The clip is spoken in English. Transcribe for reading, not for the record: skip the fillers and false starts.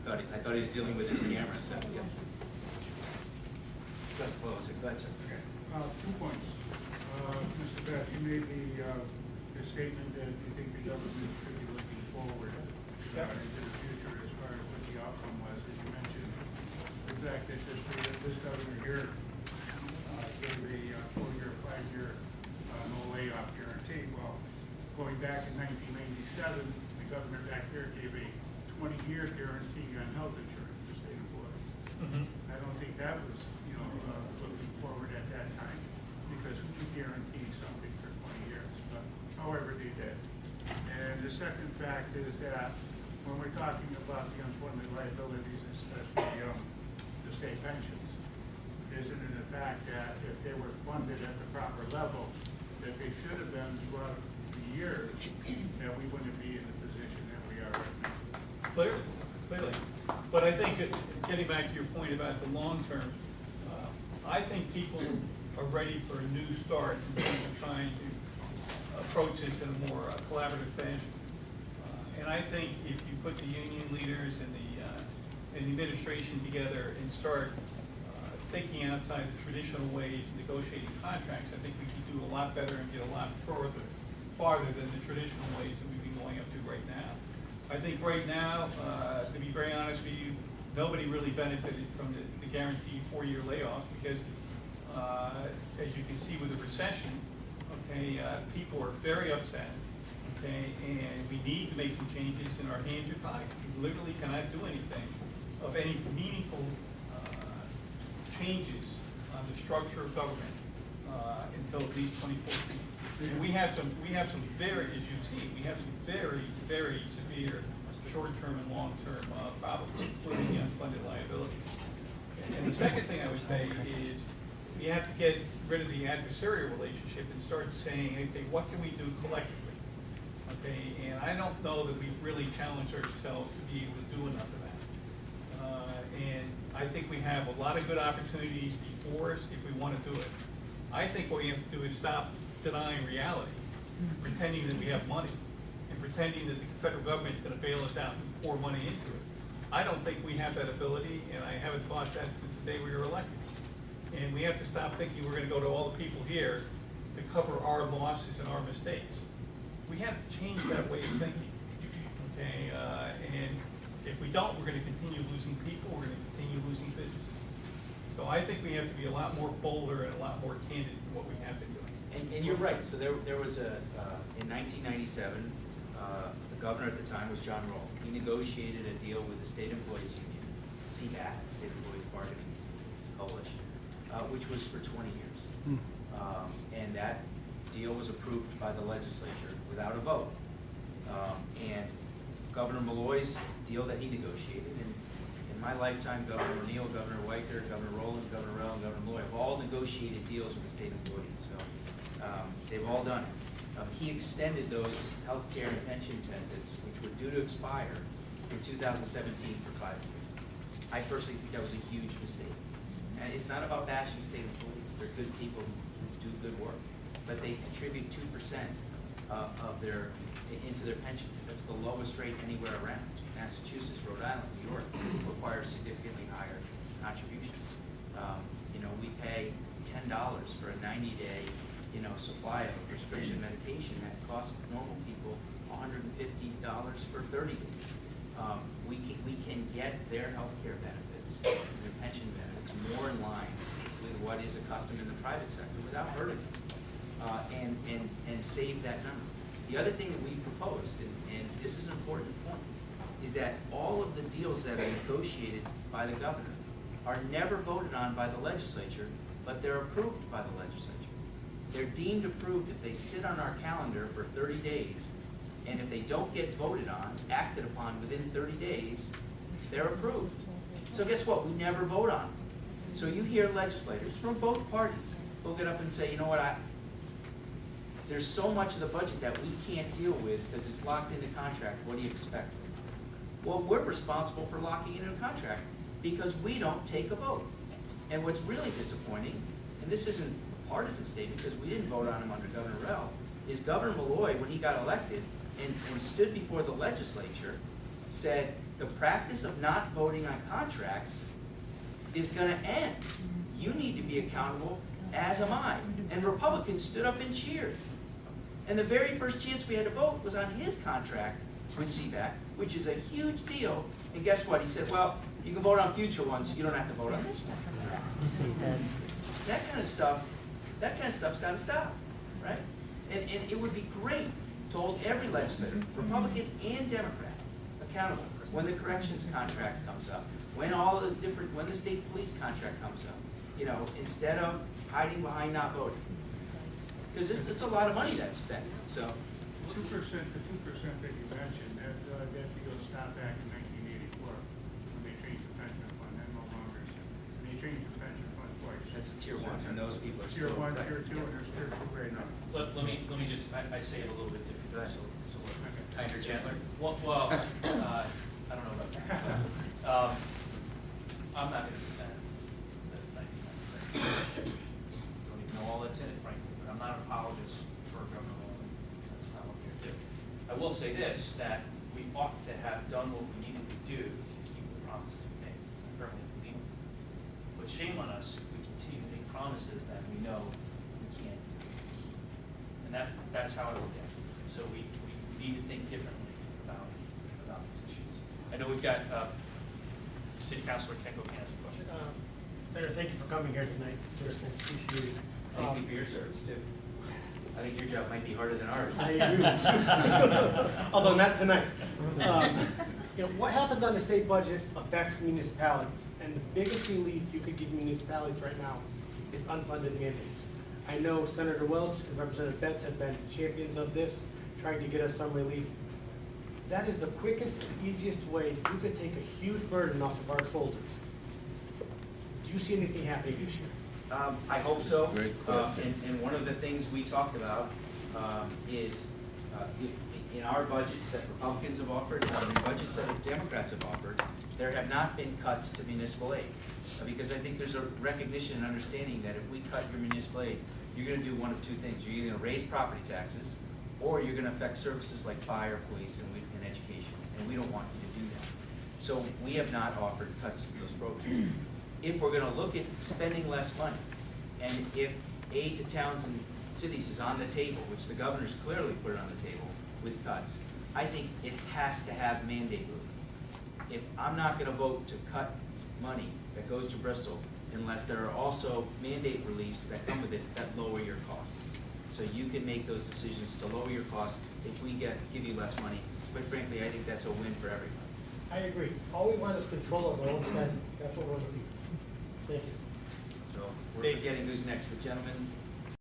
I thought he was dealing with his camera, so, yeah. Go ahead, close it, go ahead, sir. Okay, 2 points. Mr. Beth, you made the statement that you think the government should be looking forward into the future as far as what the outcome was. As you mentioned, the fact that this governor here gave a 4-year, 5-year no layoff guarantee. Well, going back in 1997, the governor back there gave a 20-year guarantee on health insurance to state employees. Mm-hmm. I don't think that was, looking forward at that time, because who guaranteed something for 20 years? But however, they did. And the second fact is that when we're talking about the unfunded liabilities, especially the state pensions, isn't it a fact that if they were funded at the proper level, that they should have been throughout the years, that we wouldn't be in the position that we are right now? Clearly. But I think, getting back to your point about the long term, I think people are ready for a new start in terms of trying to approach this in a more collaborative fashion. And I think if you put the union leaders and the administration together and start thinking outside the traditional ways of negotiating contracts, I think we could do a lot better and get a lot farther than the traditional ways that we've been going up to right now. I think right now, to be very honest with you, nobody really benefited from the guaranteed 4-year layoffs because, as you can see with the recession, okay, people are very upset, okay, and we need to make some changes and our hands are tied. We literally cannot do anything of any meaningful changes on the structure of government until at least 2014. And we have some very, as you see, we have some very, very severe short-term and long-term problems, including unfunded liabilities. And the second thing I would say is we have to get rid of the adversarial relationship and start saying, okay, what can we do collectively? Okay, and I don't know that we've really challenged ourselves to be able to do enough of that. And I think we have a lot of good opportunities before us if we want to do it. I think what we have to do is stop denying reality, pretending that we have money, and pretending that the federal government is going to bail us out and pour money into it. I don't think we have that ability, and I haven't thought that since the day we were elected. And we have to stop thinking we're going to go to all the people here to cover our losses and our mistakes. We have to change that way of thinking, okay? And if we don't, we're going to continue losing people, we're going to continue losing businesses. So I think we have to be a lot more bolder and a lot more candid than what we have been doing. And you're right, so there was in 1997, the governor at the time was John Rowland. He negotiated a deal with the State Employees Union, CBAC, State Employees Bargaining Coalition, which was for 20 years. And that deal was approved by the legislature without a vote. And Governor Malloy's deal that he negotiated, and in my lifetime, Governor O'Neill, Governor Weicker, Governor Rowland, Governor Rowland, Governor Malloy have all negotiated deals with the state employees. So they've all done it. He extended those health care and pension benefits, which were due to expire in 2017 for 5 years. I personally think that was a huge mistake. And it's not about bashing state employees. They're good people who do good work. But they contribute 2% into their pension. That's the lowest rate anywhere around. Massachusetts, Rhode Island, New York require significantly higher contributions. We pay $10 for a 90-day supply of a prescription medication that costs normal people $150 for 30 days. We can get their health care benefits, their pension benefits, more in line with what is accustomed in the private sector without hurting them, and save that number. The other thing that we proposed, and this is an important point, is that all of the deals that are negotiated by the governor are never voted on by the legislature, but they're approved by the legislature. They're deemed approved if they sit on our calendar for 30 days, and if they don't get voted on, acted upon within 30 days, they're approved. So guess what? We never vote on them. So you hear legislators from both parties who'll get up and say, you know what, there's so much of the budget that we can't deal with because it's locked into contract. What do you expect? Well, we're responsible for locking it in a contract because we don't take a vote. And what's really disappointing, and this isn't a partisan statement because we didn't vote on him under Governor Rell, is Governor Malloy, when he got elected and stood before the legislature, said the practice of not voting on contracts is gonna end. You need to be accountable, as am I. And Republicans stood up and cheered. And the very first chance we had to vote was on his contract with CBAC, which is a huge deal. And guess what? He said, well, you can vote on future ones, you don't have to vote on this one. That kind of stuff's gotta stop, right? And it would be great to hold every legislator, Republican and Democrat, accountable when the corrections contract comes up, when when the state police contract comes up, you know, instead of hiding behind not voting. Because it's a lot of money that's spent, so. 2%, the 2% that you mentioned, that deal stopped back in 1984 when they changed the pension fund, that no longer is. And they changed the pension fund twice. That's tier one, and those people are still. Tier one, right, tier two, yeah. and there's tier two right now. Let me just, I say it a little bit differently, so Kinder, gentler. Well, I don't know about that. I'm not gonna defend the 1997. Don't even know all that's in it, frankly, but I'm not an apologist for Governor Rowland. That's not what we're here to do. I will say this, that we ought to have done what we needed to do to keep the promises we made. I firmly believe it. But shame on us if we continue to make promises that we know we can't keep. And that's how I look at it. So we need to think differently about these issues. I know we've got, City Councilor Kenko can ask a question. Senator, thank you for coming here tonight. Seriously, appreciate it. Thank you for your service too. I think your job might be harder than ours. I agree with you. Although not tonight. You know, what happens on the state budget affects municipalities. And the biggest relief you could give municipalities right now is unfunded mandates. I know Senator Welch and Representative Betts have been champions of this, trying to get us some relief. That is the quickest and easiest way you could take a huge burden off of our shoulders. Do you see anything happening this year? I hope so. And one of the things we talked about is in our budgets that Republicans have offered, and in budgets that Democrats have offered, there have not been cuts to municipal aid. Because I think there's a recognition and understanding that if we cut your municipal aid, you're gonna do one of two things. You're either gonna raise property taxes, or you're gonna affect services like fire, police, and education. And we don't want you to do that. So we have not offered cuts to those programs. If we're gonna look at spending less money, and if aid to towns and cities is on the table, which the governor's clearly put it on the table with cuts, I think it has to have mandate relief. If I'm not gonna vote to cut money that goes to Bristol unless there are also mandate reliefs that come with it that lower your costs. So you can make those decisions to lower your costs if we give you less money. Quite frankly, I think that's a win for everybody. I agree. All we want is control of our own spending. That's what we're looking for. Thank you. So we're forgetting who's next, the gentleman